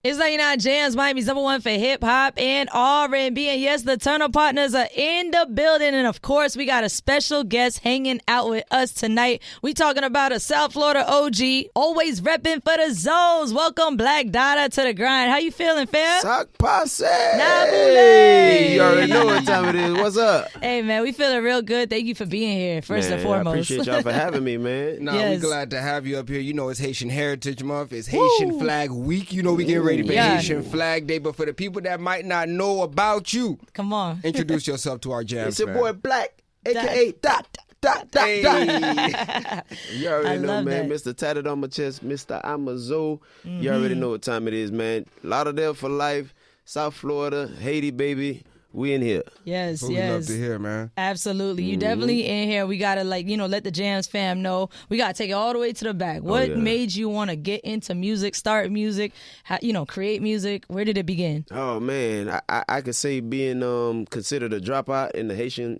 It's 99 Jams, Miami's #1 for hip-hop and R&B. And yes, the Turner Partners are in the building. And, of course, we got a special guest hanging out with us tonight. We talking about a South Florida OG, always repping for the Zoes. Welcome, Black Dada, to the grind. How you feeling, fam? Sock posse. Nabule. You already know what time it is. What's up? Hey, man, we feeling real good. Thank you for being here, first and foremost. I appreciate y'all for having me, man. We're glad to have you up here. You know, it's Haitian Heritage Month. It's Haitian Flag Week. You know, we getting ready for Haitian Flag Day. But for the people that might not know about you, come on, introduce yourself to our jam. It's your boy Black, a.k.a. Dot. You already know, man. Mr. Tatted on my chest, Mr. Imma Zoe. You already know what time it is, man. Lauderdale for life, South Florida, Haiti, baby. We in here. Yes, we love to hear, man. Absolutely. You definitely in here. We got to, let the Jams fam know. We got to take it all the way to the back. What made you want to get into music, start music, create music? Where did it begin? Oh, man. I could say being considered a dropout in the Haitian,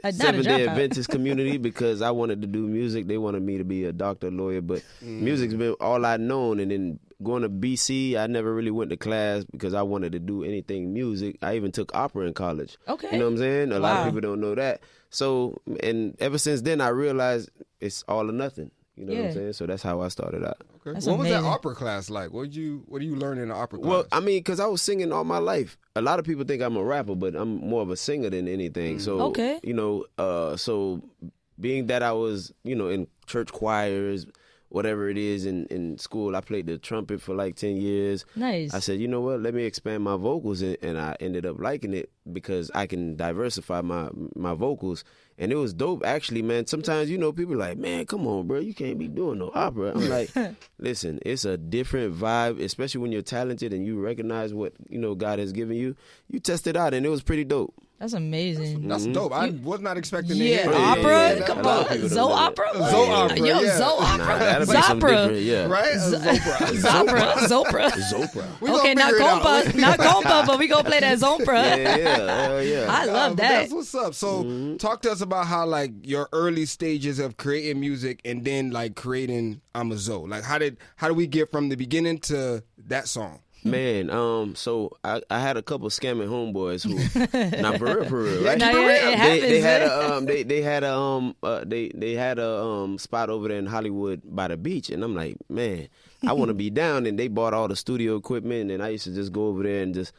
Seventh-day Adventist community because I wanted to do music. They wanted me to be a doctor, lawyer, but music's been all I'd known. And then going to BC, I never really went to class because I wanted to do anything music. I even took opera in college. Okay. You know what I'm saying? A lot of people don't know that. So, and ever since then, I realized it's all or nothing. You know what I'm saying? So that's how I started out. Okay. What was that opera class like? What do you learn in the opera class? Well, I mean, because I was singing all my life. A lot of people think I'm a rapper, but I'm more of a singer than anything. So, so being that I was, in church choirs, whatever it is in school, I played the trumpet for like 10 years. Nice. I said, you know what, let me expand my vocals, and I ended up liking it because I can diversify my vocals. And it was dope, actually, man. Sometimes, people are like, man, come on, bro, you can't be doing no opera. I'm like, listen, it's a different vibe, especially when you're talented and you recognize what, God has given you. You test it out, and it was pretty dope. That's amazing. That's dope. I was not expecting to hear opera. Come on, Zoe opera. Zoe opera. Yo, Zoe opera. Zopra. Right? Zopra. Okay, not compa, but we gonna play that Zopra. Yeah. I love that. That's what's up. So, talk to us about how your early stages of creating music and then creating Imma Zoe. How do we get from the beginning to that song? Man, so I had a couple scamming homeboys who, not for real, right? They had a spot over there in Hollywood by the beach, and I'm like, man, I want to be down. And they bought all the studio equipment, and I used to just go over there and just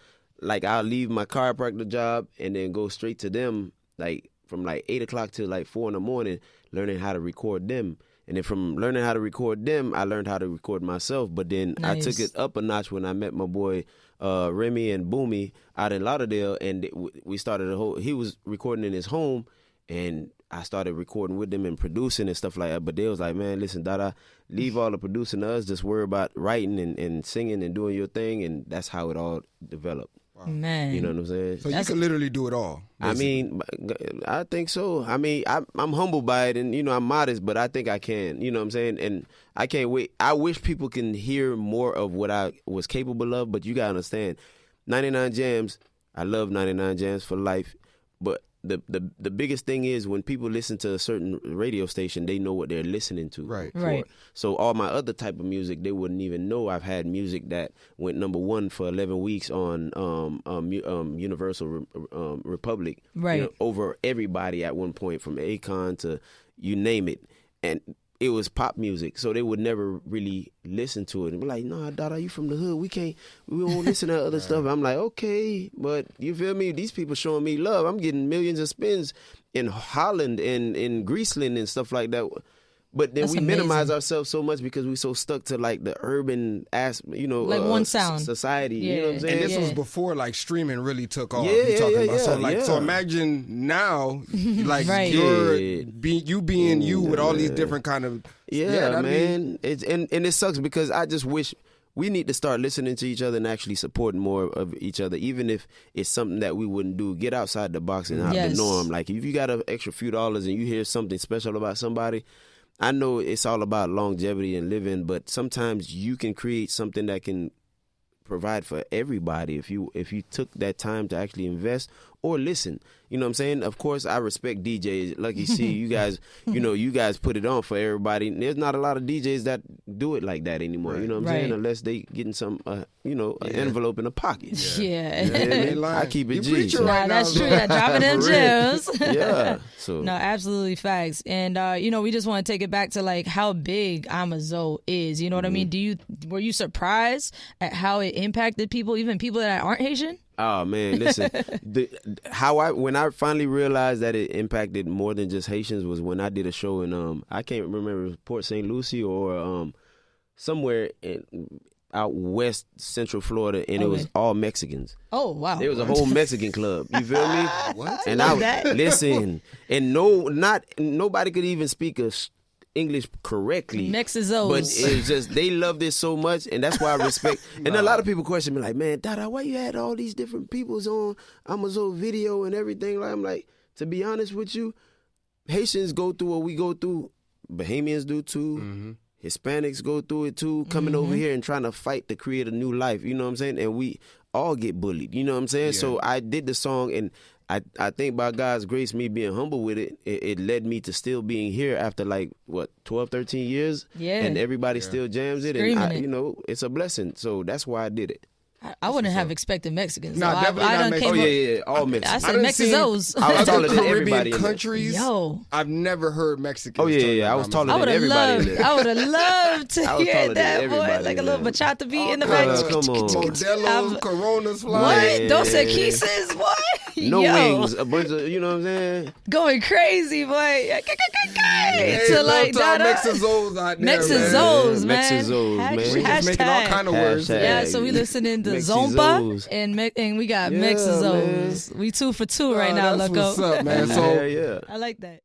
I'll leave my chiropractor job and then go straight to them, from 8 o'clock to 4 in the morning, learning how to record them. And then from learning how to record them, I learned how to record myself. But then I took it up a notch when I met my boy Remy and Boomy out in Lauderdale, and we started he was recording in his home, and I started recording with them and producing and stuff like that. But they was like, man, listen, Dada, leave all the producing to us. Just worry about writing and singing and doing your thing. And that's how it all developed. Wow. Man. You know what I'm saying? So you can literally do it all. Basically. I mean, I think so. I mean, I'm humbled by it, and, I'm modest, but I think I can. You know what I'm saying? And I can't wait. I wish people can hear more of what I was capable of, but you got to understand, 99 Jams, I love 99 Jams for life, but the biggest thing is when people listen to a certain radio station, they know what they're listening to. Right. So all my other type of music, they wouldn't even know I've had music that went #1 for 11 weeks on Universal Republic. Right. Over everybody at one point, from Akon to you name it. And it was pop music, so they would never really listen to it and be like, "Nah, Dada, you from the hood? We won't listen to other stuff." I'm like, okay, but you feel me? These people showing me love. I'm getting millions of spins in Holland and in Greeceland and stuff like that. But then we minimize ourselves so much because we're so stuck to the urban one sound society. You know what I'm saying? And this was before streaming really took off. So imagine now, you being you with all these different kind of man. And it sucks because I just wish we need to start listening to each other and actually supporting more of each other, even if it's something that we wouldn't do. Get outside the box and out the norm. If you got an extra few dollars and you hear something special about somebody. I know it's all about longevity and living, but sometimes you can create something that can provide for everybody if you took that time to actually invest or listen. You know what I'm saying? Of course, I respect DJs. Lucky C, you guys, you guys put it on for everybody. And there's not a lot of DJs that do it like that anymore. You know what I'm saying? Unless they getting some, an envelope in the pocket. Yeah. I keep it you G. So. right now, that's true. Yeah, dropping them gems. Yeah. So no, absolutely facts. And we just want to take it back to like how big Imma Zoe is. You know what I mean? Were you surprised at how it impacted people, even people that aren't Haitian? Oh man, listen. When I finally realized that it impacted more than just Haitians was when I did a show in I can't remember if it was Port St. Lucie or somewhere out west central Florida, and it was all Mexicans. Oh wow! There was a whole Mexican club. You feel me? What? And listen, and nobody could even speak English correctly. Mexizos. But it's just, they love this so much, and that's why I respect. And a lot of people question me like, man, Dada, why you had all these different peoples on Imma Zoe video and everything? Like, I'm like, to be honest with you, Haitians go through what we go through. Bahamians do too. Mm-hmm. Hispanics go through it too, coming over here and trying to fight to create a new life. You know what I'm saying? And we all get bullied. You know what I'm saying? Yeah. So I did the song, and I think by God's grace, me being humble with it led me to still being here after 12, 13 years. Yeah. And everybody still jams it. Screaming and it's a blessing. So that's why I did it. I wouldn't have expected Mexicans. No, definitely not Mexicans. Yeah, all Mexicans. I said Mexizos. I was taller than everybody. Caribbean countries. Yo, I've never heard Mexicans. Oh yeah. I was taller than everybody. I would have loved to hear that, boy. Like a little bachata beat in the back. Come on. Modelos, Coronas flying. What? Dos Equis? What? No wings. A bunch of, you know what I'm saying? Going crazy, boy. Hey, to like Dada. Mexizos out there, Mexizos, man. Mexizos, man. We just making all kind of words. Yeah, so we listening to Zomba and we got Mexizos. We 2 for 2 right now, That's loco. what's up, man. So yeah. I like that.